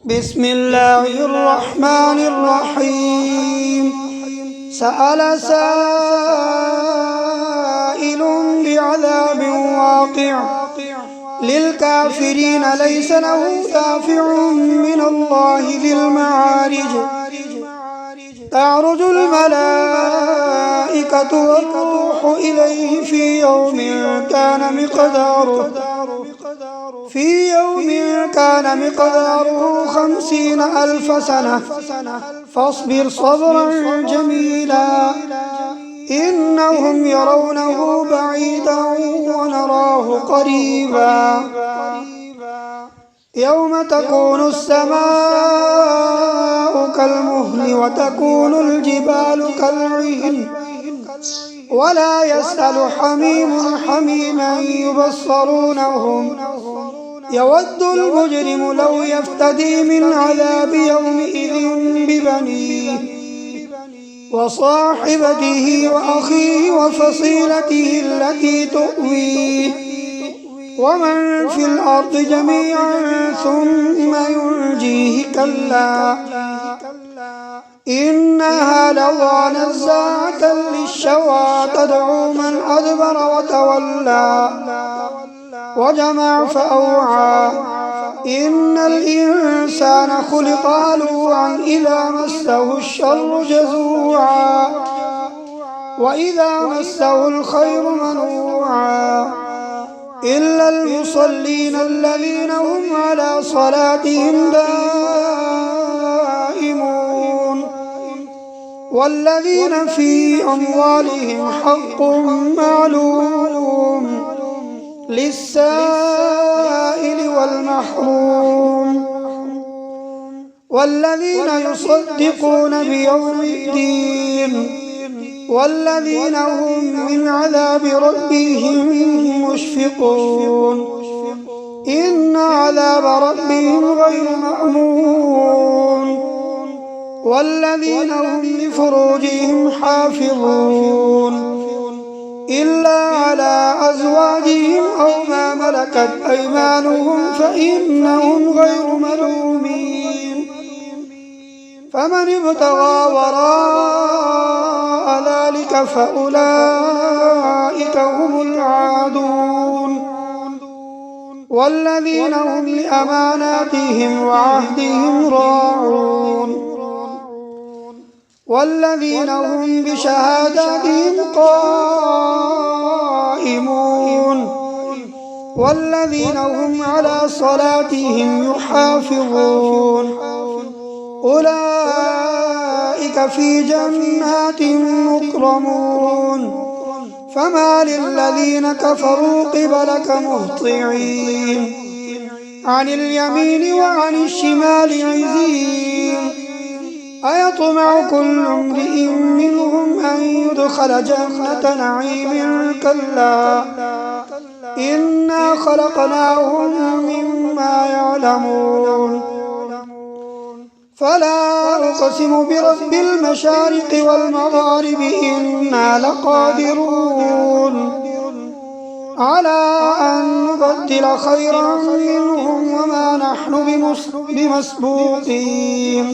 بسم الله الرحمن الرحيم. سأل سائل بعذاب واقع للكافرين ليس له دافع من الله ذي المعارج. تعرج الملائكة والروح إليه في يوم كان مقداره 50,000 سنة فاصبر صبرا جميلا إنهم يرونه بعيدا ونراه قريبا. يوم تكون السماء كالمهل وتكون الجبال كالعهن ولا يسأل حميم حميما يبصرونهم. يود المجرم لو يفتدي من عذاب يومئذ ببنيه وصاحبته وأخيه وفصيلته التي تؤويه ومن في الأرض جميعا ثم ينجيه. كلا إنها لظى نزاعة للشوى تدعو من أدبر وتولى وجمع فأوعى. إن الإنسان خلق هلوعا إذا مسه الشر جزوعا وإذا مسه الخير منوعا إلا المصلين الذين هم على صلاتهم دائمون والذين في أموالهم حق معلوم للسائل والمحروم والذين يصدقون بيوم الدين والذين هم من عذاب ربهم مشفقون. إن عذاب ربهم غير مأمون والذين هم لفروجهم حافظون إلا على أزواجهم أو ما ملكت أيمانهم فإنهم غير ملومين. فمن ابتغى وراء ذلك فأولئك هم العادون والذين هم لأماناتهم وعهدهم راعون والذين هم بشهاداتهم قائمون والذين هم على صلاتهم يحافظون. أولئك في جنات مكرمون. فما للذين كفروا قبلك مهطعين عن اليمين وعن الشمال عزين. أيطمع كل امرئ منهم أن يدخل جنة نعيم كلا إنا خلقناهم مما يعلمون. فلا أقسم برب المشارق والمغارب إنا لقادرون على أن نبدل خيرا منهم وما نحن بمسبوقين.